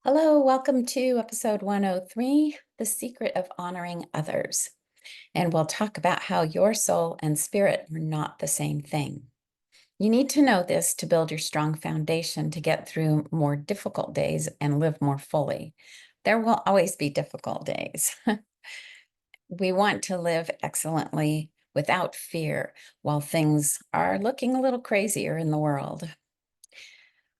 Hello, welcome to episode 103, The Secret of Honoring Others. And we'll talk about how your soul and spirit are not the same thing. You need to know this to build your strong foundation to get through more difficult days and live more fully. There will always be difficult days. We want to live excellently without fear while things are looking a little crazier in the world.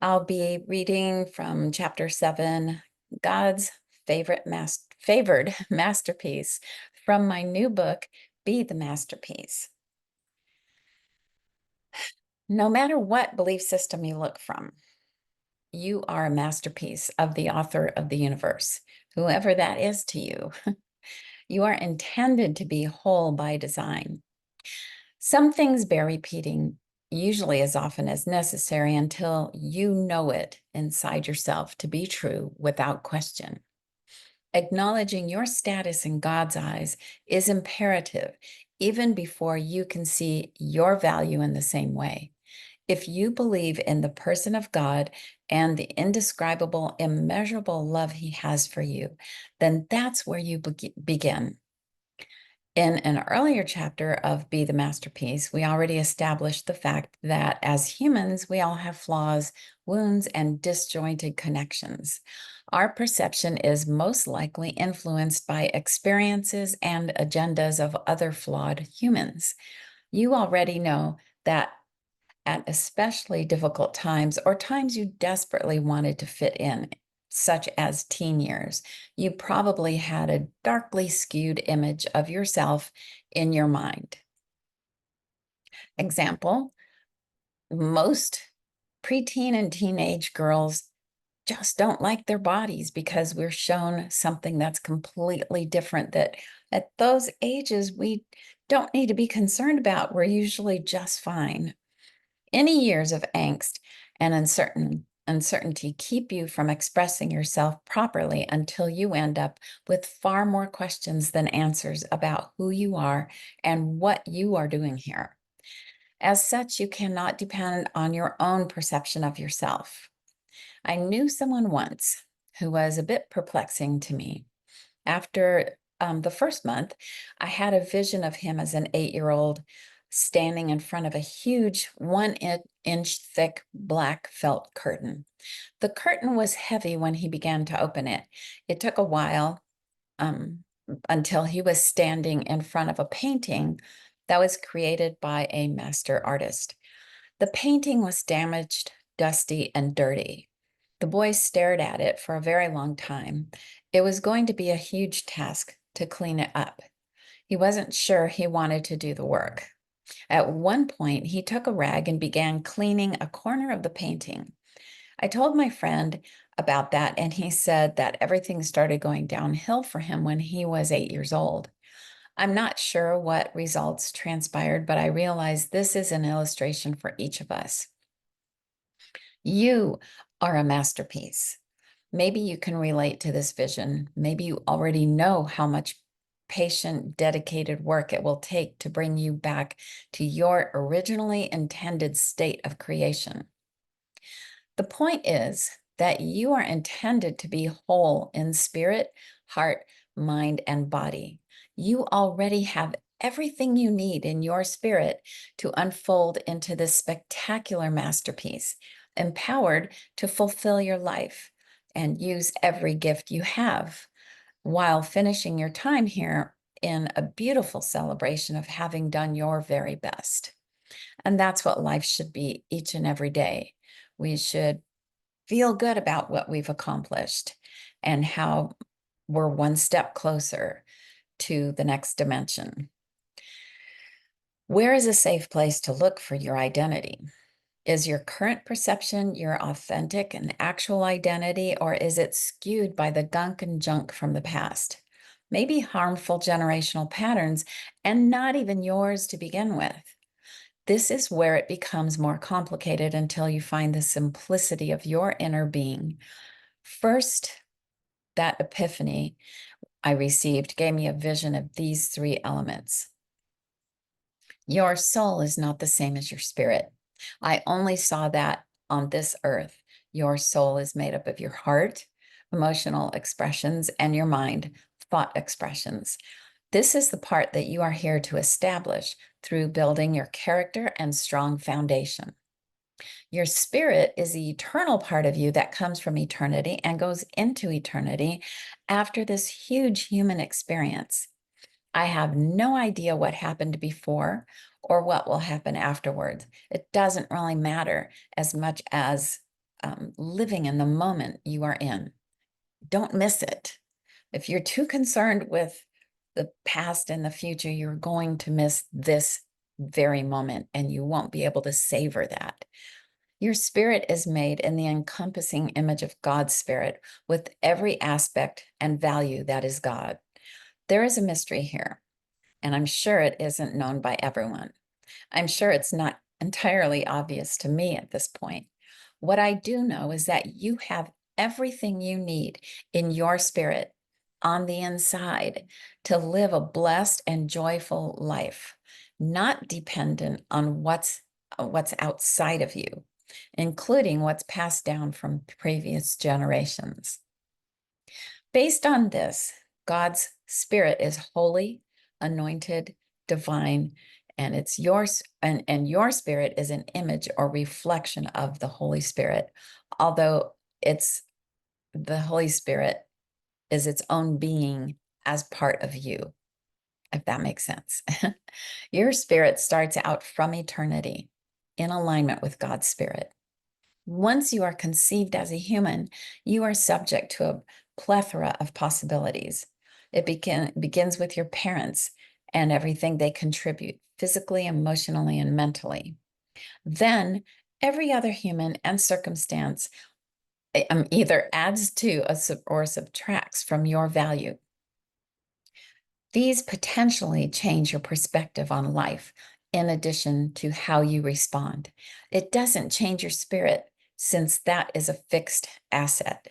I'll be reading from chapter 7, God's favored masterpiece, from my new book, Be the Masterpiece. No matter what belief system you look from, you are a masterpiece of the author of the universe, whoever that is to you. You are intended to be whole by design. Some things bear repeating, usually as often as necessary, until you know it inside yourself to be true without question. Acknowledging your status in God's eyes is imperative, even before you can see your value in the same way. If you believe in the person of God and the indescribable, immeasurable love he has for you, then that's where you begin. In an earlier chapter of Be the Masterpiece, we already established the fact that as humans, we all have flaws, wounds, and disjointed connections. Our perception is most likely influenced by experiences and agendas of other flawed humans. You already know that at especially difficult times or times you desperately wanted to fit in, such as teen years, you probably had a darkly skewed image of yourself in your mind. Example, most preteen and teenage girls just don't like their bodies because we're shown something that's completely different that at those ages we don't need to be concerned about. We're usually just fine. Any years of angst and uncertainty keep you from expressing yourself properly until you end up with far more questions than answers about who you are and what you are doing here. As such, you cannot depend on your own perception of yourself. I knew someone once who was a bit perplexing to me. After the first month, I had a vision of him as an 8-year-old standing in front of a huge 1 inch thick black felt curtain. The curtain was heavy when he began to open it. It took a while um, until he was standing in front of a painting that was created by a master artist. The painting was damaged, dusty, and dirty. The boy stared at it for a very long time. It was going to be a huge task to clean it up. He wasn't sure he wanted to do the work. At one point, he took a rag and began cleaning a corner of the painting. I told my friend about that, and he said that everything started going downhill for him when he was 8 years old. I'm not sure what results transpired, but I realized this is an illustration for each of us. You are a masterpiece. Maybe you can relate to this vision. Maybe you already know how much patient, dedicated work it will take to bring you back to your originally intended state of creation. The point is that you are intended to be whole in spirit, heart, mind, and body. You already have everything you need in your spirit to unfold into this spectacular masterpiece, empowered to fulfill your life and use every gift you have while finishing your time here in a beautiful celebration of having done your very best. And that's what life should be each and every day. We should feel good about what we've accomplished and how we're one step closer to the next dimension. Where is a safe place to look for your identity? Is your current perception your authentic and actual identity, or is it skewed by the gunk and junk from the past? Maybe harmful generational patterns and not even yours to begin with. This is where it becomes more complicated until you find the simplicity of your inner being. First, that epiphany I received gave me a vision of these 3 elements. Your soul is not the same as your spirit. I only saw that on this earth. Your soul is made up of your heart, emotional expressions, and your mind, thought expressions. This is the part that you are here to establish through building your character and strong foundation. Your spirit is the eternal part of you that comes from eternity and goes into eternity after this huge human experience. I have no idea what happened before or what will happen afterwards. It doesn't really matter as much as living in the moment you are in. Don't miss it. If you're too concerned with the past and the future, you're going to miss this very moment and you won't be able to savor that. Your spirit is made in the encompassing image of God's spirit with every aspect and value that is God. There is a mystery here, and I'm sure it isn't known by everyone. I'm sure it's not entirely obvious to me at this point. What I do know is that you have everything you need in your spirit on the inside to live a blessed and joyful life, not dependent on what's outside of you, including what's passed down from previous generations. Based on this, God's spirit is holy, anointed, divine, and it's yours, and your spirit is an image or reflection of the Holy Spirit, although it's the Holy Spirit is its own being as part of you, if that makes sense. Your spirit starts out from eternity in alignment with God's spirit. Once you are conceived as a human, you are subject to a plethora of possibilities. It begins with your parents and everything they contribute physically, emotionally, and mentally. Then every other human and circumstance either adds to or subtracts from your value. These potentially change your perspective on life in addition to how you respond. It doesn't change your spirit since that is a fixed asset.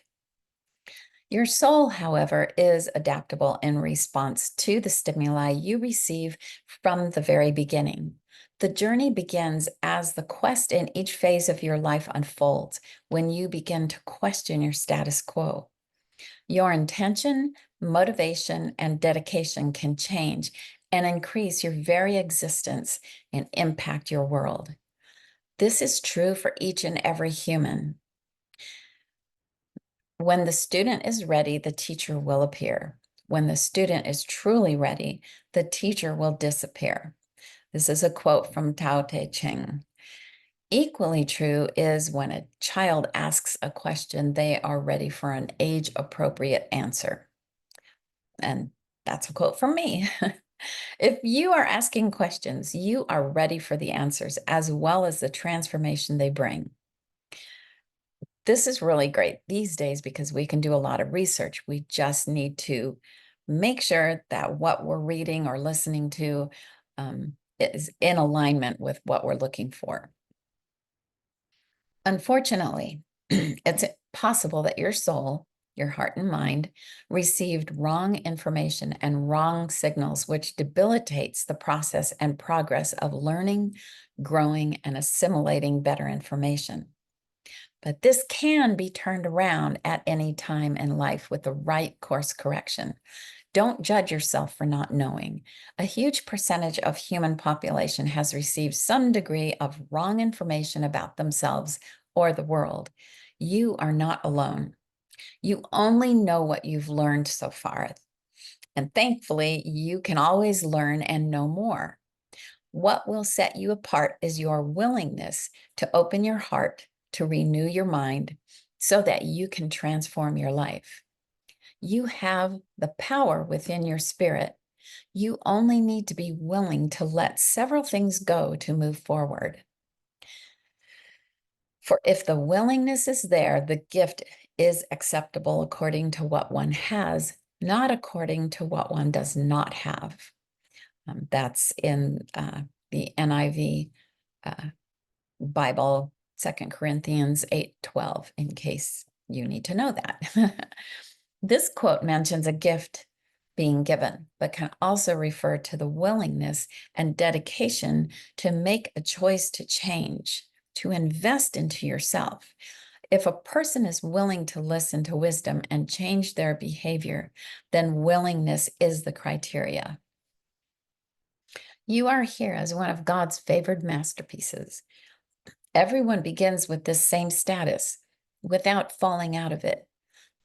Your soul, however, is adaptable in response to the stimuli you receive from the very beginning. The journey begins as the quest in each phase of your life unfolds when you begin to question your status quo. Your intention, motivation, and dedication can change and increase your very existence and impact your world. This is true for each and every human. When the student is ready, the teacher will appear. When the student is truly ready, the teacher will disappear. This is a quote from Tao Te Ching. Equally true is when a child asks a question, they are ready for an age-appropriate answer. And that's a quote from me. If you are asking questions, you are ready for the answers as well as the transformation they bring. This is really great these days because we can do a lot of research. We just need to make sure that what we're reading or listening to is in alignment with what we're looking for. Unfortunately, it's possible that your soul, your heart and mind, received wrong information and wrong signals, which debilitates the process and progress of learning, growing, and assimilating better information. But this can be turned around at any time in life with the right course correction. Don't judge yourself for not knowing. A huge percentage of human population has received some degree of wrong information about themselves or the world. You are not alone. You only know what you've learned so far. And thankfully, you can always learn and know more. What will set you apart is your willingness to open your heart, to renew your mind, so that you can transform your life. You have the power within your spirit. You only need to be willing to let several things go to move forward. For if the willingness is there, the gift is acceptable according to what one has, not according to what one does not have. That's in the NIV Bible, 2 Corinthians 8:12, in case you need to know that. This quote mentions a gift being given, but can also refer to the willingness and dedication to make a choice to change, to invest into yourself. If a person is willing to listen to wisdom and change their behavior, then willingness is the criteria. You are here as one of God's favored masterpieces. Everyone begins with this same status without falling out of it.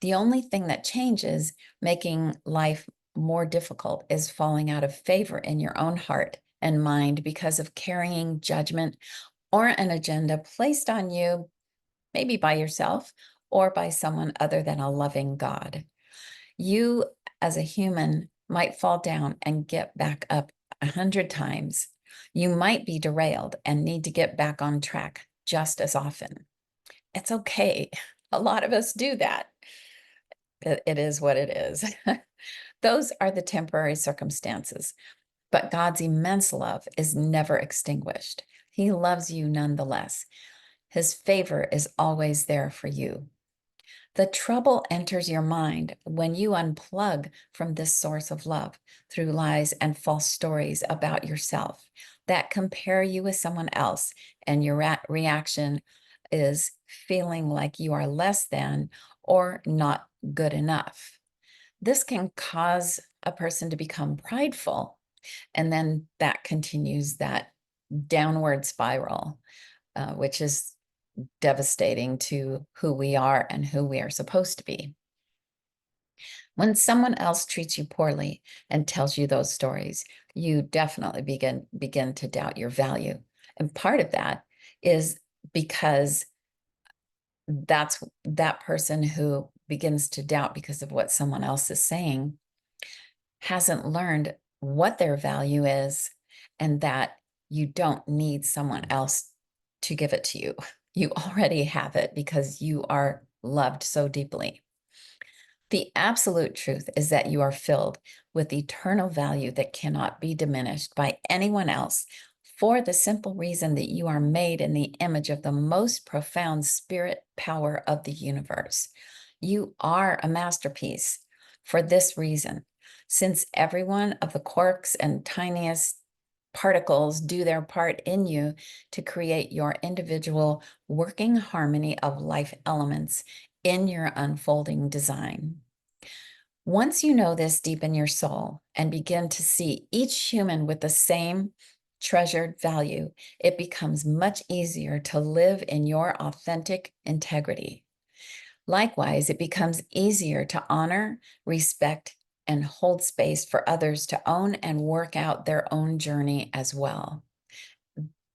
The only thing that changes, making life more difficult, is falling out of favor in your own heart and mind because of carrying judgment or an agenda placed on you, maybe by yourself or by someone other than a loving God. You, as a human, might fall down and get back up 100 times. You might be derailed and need to get back on track just as often. It's okay. A lot of us do that. It is what it is. Those are the temporary circumstances, but God's immense love is never extinguished. He loves you nonetheless. His favor is always there for you. The trouble enters your mind when you unplug from this source of love through lies and false stories about yourself that compare you with someone else, and your reaction is feeling like you are less than or not good enough. This can cause a person to become prideful, and then that continues that downward spiral, which is devastating to who we are and who we are supposed to be. When someone else treats you poorly and tells you those stories, you definitely begin to doubt your value. And part of that is because that person who begins to doubt because of what someone else is saying hasn't learned what their value is, and that you don't need someone else to give it to you. You already have it because you are loved so deeply. The absolute truth is that you are filled with eternal value that cannot be diminished by anyone else, for the simple reason that you are made in the image of the most profound spirit power of the universe. You are a masterpiece for this reason. Since every one of the quarks and tiniest particles do their part in you to create your individual working harmony of life elements in your unfolding design. Once you know this deep in your soul and begin to see each human with the same treasured value, it becomes much easier to live in your authentic integrity. Likewise, it becomes easier to honor, respect, and hold space for others to own and work out their own journey as well.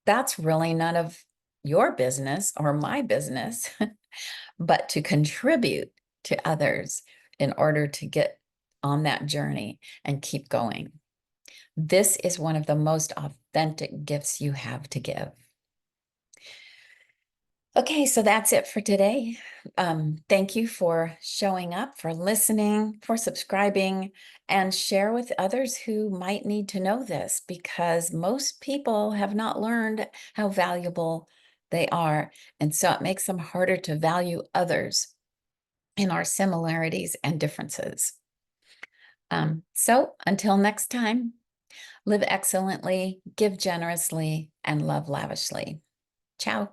That's really none of your business or my business, but to contribute to others in order to get on that journey and keep going. This is one of the most authentic gifts you have to give. Okay, so that's it for today. Thank you for showing up, for listening, for subscribing, and share with others who might need to know this, because most people have not learned how valuable they are. And so it makes them harder to value others in our similarities and differences. So until next time, live excellently, give generously, and love lavishly. Ciao.